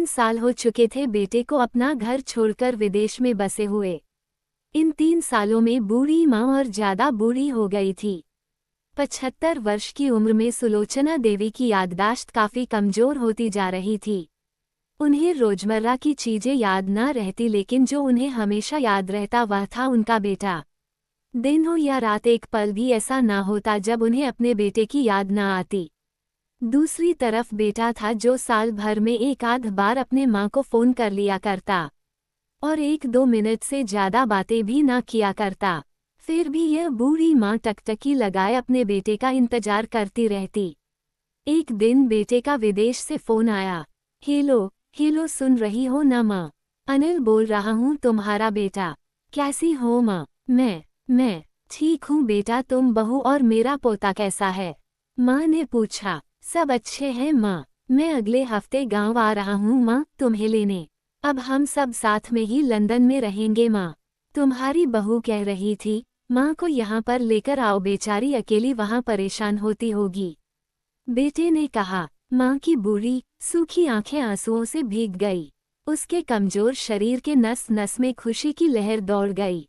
3 साल हो चुके थे बेटे को अपना घर छोड़कर विदेश में बसे हुए। इन 3 सालों में बूढ़ी माँ और ज्यादा बूढ़ी हो गई थी। 75 वर्ष की उम्र में सुलोचना देवी की याददाश्त काफी कमजोर होती जा रही थी। उन्हें रोजमर्रा की चीजें याद न रहती, लेकिन जो उन्हें हमेशा याद रहता वह था उनका बेटा। दिन हो या रात, एक पल भी ऐसा ना होता जब उन्हें अपने बेटे की याद न आती। दूसरी तरफ बेटा था जो साल भर में एक आध बार अपने माँ को फोन कर लिया करता और 1-2 मिनट से ज्यादा बातें भी ना किया करता। फिर भी यह बूढ़ी माँ टकटकी लगाए अपने बेटे का इंतजार करती रहती। एक दिन बेटे का विदेश से फोन आया। हेलो हेलो, सुन रही हो ना माँ? अनिल बोल रहा हूँ, तुम्हारा बेटा। कैसी हो माँ? मैं ठीक हूँ बेटा, तुम बहू और मेरा पोता कैसा है? माँ ने पूछा। सब अच्छे हैं माँ, मैं अगले हफ्ते गांव आ रहा हूँ माँ तुम्हें लेने। अब हम सब साथ में ही लंदन में रहेंगे माँ। तुम्हारी बहू कह रही थी माँ को यहाँ पर लेकर आओ, बेचारी अकेली वहाँ परेशान होती होगी। बेटे ने कहा। माँ की बूढ़ी सूखी आंखें आंसुओं से भीग गई। उसके कमजोर शरीर के नस नस में खुशी की लहर दौड़ गई।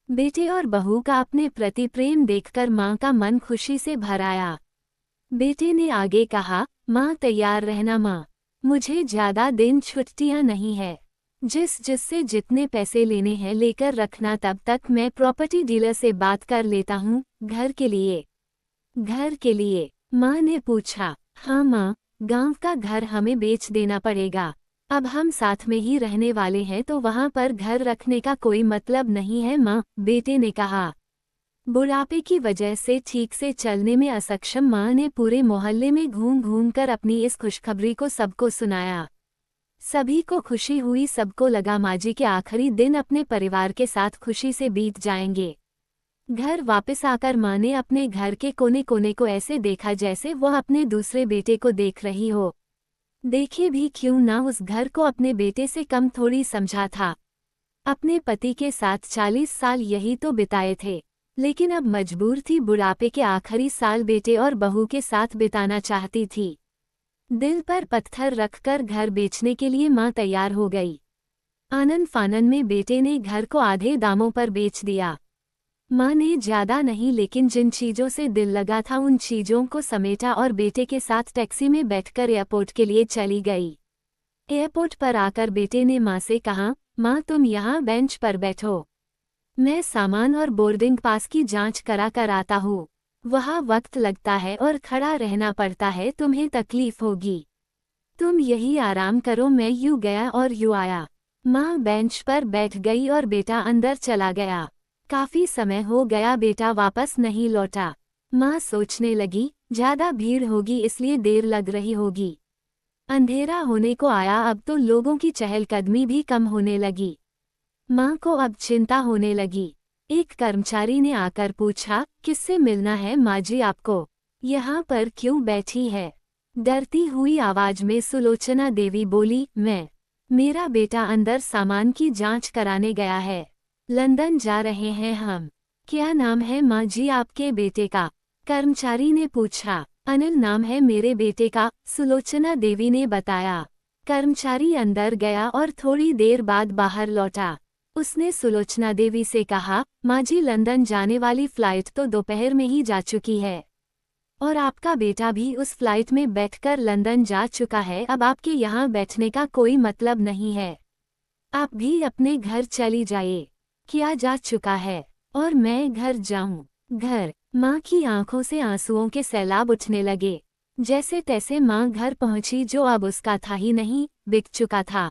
बेटे और बहू का अपने प्रति प्रेम देखकर माँ का मन खुशी से भर आया। बेटे ने आगे कहा, माँ तैयार रहना माँ, मुझे ज्यादा दिन छुट्टियाँ नहीं है। जिससे जितने पैसे लेने हैं लेकर रखना, तब तक मैं प्रॉपर्टी डीलर से बात कर लेता हूँ। घर के लिए? घर के लिए? माँ ने पूछा। हाँ माँ, गांव का घर हमें बेच देना पड़ेगा। अब हम साथ में ही रहने वाले हैं तो वहाँ पर घर रखने का कोई मतलब नहीं है माँ, बेटे ने कहा। बुढ़ापे की वजह से ठीक से चलने में असक्षम माँ ने पूरे मोहल्ले में घूम घूम कर अपनी इस खुशखबरी को सबको सुनाया। सभी को खुशी हुई, सबको लगा माजी के आखिरी दिन अपने परिवार के साथ खुशी से बीत जाएंगे। घर वापस आकर माँ ने अपने घर के कोने कोने को ऐसे देखा जैसे वह अपने दूसरे बेटे को देख रही हो। देखे भी क्यों ना, उस घर को अपने बेटे से कम थोड़ी समझा था। अपने पति के साथ 40 साल यही तो बिताए थे, लेकिन अब मजबूर थी बुढ़ापे के आखिरी साल बेटे और बहू के साथ बिताना चाहती थी। दिल पर पत्थर रखकर घर बेचने के लिए माँ तैयार हो गई। आनन फानन में बेटे ने घर को आधे दामों पर बेच दिया। माँ ने ज्यादा नहीं, लेकिन जिन चीजों से दिल लगा था उन चीजों को समेटा और बेटे के साथ टैक्सी में बैठकर एयरपोर्ट के लिए चली गई। एयरपोर्ट पर आकर बेटे ने माँ से कहा, माँ तुम यहाँ बेंच पर बैठो, मैं सामान और बोर्डिंग पास की जांच करा कर आता हूँ। वहाँ वक्त लगता है और खड़ा रहना पड़ता है, तुम्हें तकलीफ होगी। तुम यही आराम करो। मैं यूँ गया और यूँ आया। माँ बेंच पर बैठ गई और बेटा अंदर चला गया। काफी समय हो गया, बेटा वापस नहीं लौटा। माँ सोचने लगी, ज्यादा भीड़ होगी इसलिए देर लग रही होगी। अंधेरा होने को आया, अब तो लोगों की चहलकदमी भी कम होने लगी। माँ को अब चिंता होने लगी। एक कर्मचारी ने आकर पूछा, किससे मिलना है माँ जी आपको? यहाँ पर क्यों बैठी है? डरती हुई आवाज में सुलोचना देवी बोली, मेरा बेटा अंदर सामान की जांच कराने गया है। लंदन जा रहे हैं हम। क्या नाम है माँ जी आपके बेटे का? कर्मचारी ने पूछा। अनिल नाम है मेरे बेटे का, सुलोचना देवी ने बताया। कर्मचारी अंदर गया और थोड़ी देर बाद बाहर लौटा। उसने सुलोचना देवी से कहा, माँ जी लंदन जाने वाली फ्लाइट तो दोपहर में ही जा चुकी है और आपका बेटा भी उस फ्लाइट में बैठकर लंदन जा चुका है। अब आपके यहाँ बैठने का कोई मतलब नहीं है, आप भी अपने घर चली जाइए। किया जा चुका है और मैं घर जाऊं। घर? माँ की आंखों से आंसुओं के सैलाब उठने लगे। जैसे तैसे माँ घर पहुंची, जो अब उसका था ही नहीं, बिक चुका था।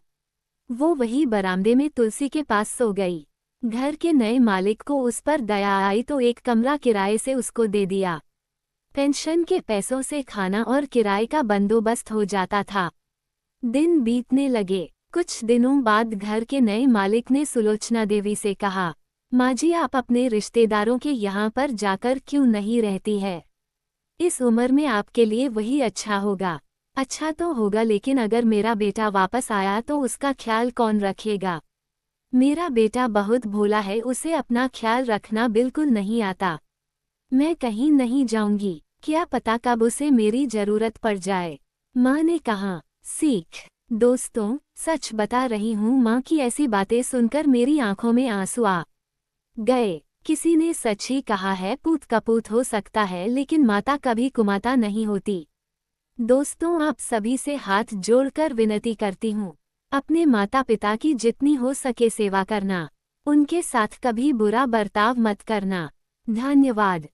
वो वही बरामदे में तुलसी के पास सो गई। घर के नए मालिक को उस पर दया आई तो एक कमरा किराए से उसको दे दिया। पेंशन के पैसों से खाना और किराए का बंदोबस्त हो जाता था। दिन बीतने लगे। कुछ दिनों बाद घर के नए मालिक ने सुलोचना देवी से कहा, माँ जी आप अपने रिश्तेदारों के यहाँ पर जाकर क्यों नहीं रहती है? इस उम्र में आपके लिए वही अच्छा होगा। अच्छा तो होगा, लेकिन अगर मेरा बेटा वापस आया तो उसका ख्याल कौन रखेगा? मेरा बेटा बहुत भोला है, उसे अपना ख्याल रखना बिल्कुल नहीं आता। मैं कहीं नहीं जाऊंगी, क्या पता कब उसे मेरी जरूरत पड़ जाए। माँ ने कहा, सीख दोस्तों, सच बता रही हूँ, माँ की ऐसी बातें सुनकर मेरी आंखों में आंसू आ गए। किसी ने सच ही कहा है, पूत कपूत हो सकता है लेकिन माता कभी कुमाता नहीं होती। दोस्तों, आप सभी से हाथ जोड़कर विनती करती हूँ, अपने माता पिता की जितनी हो सके सेवा करना। उनके साथ कभी बुरा बर्ताव मत करना। धन्यवाद।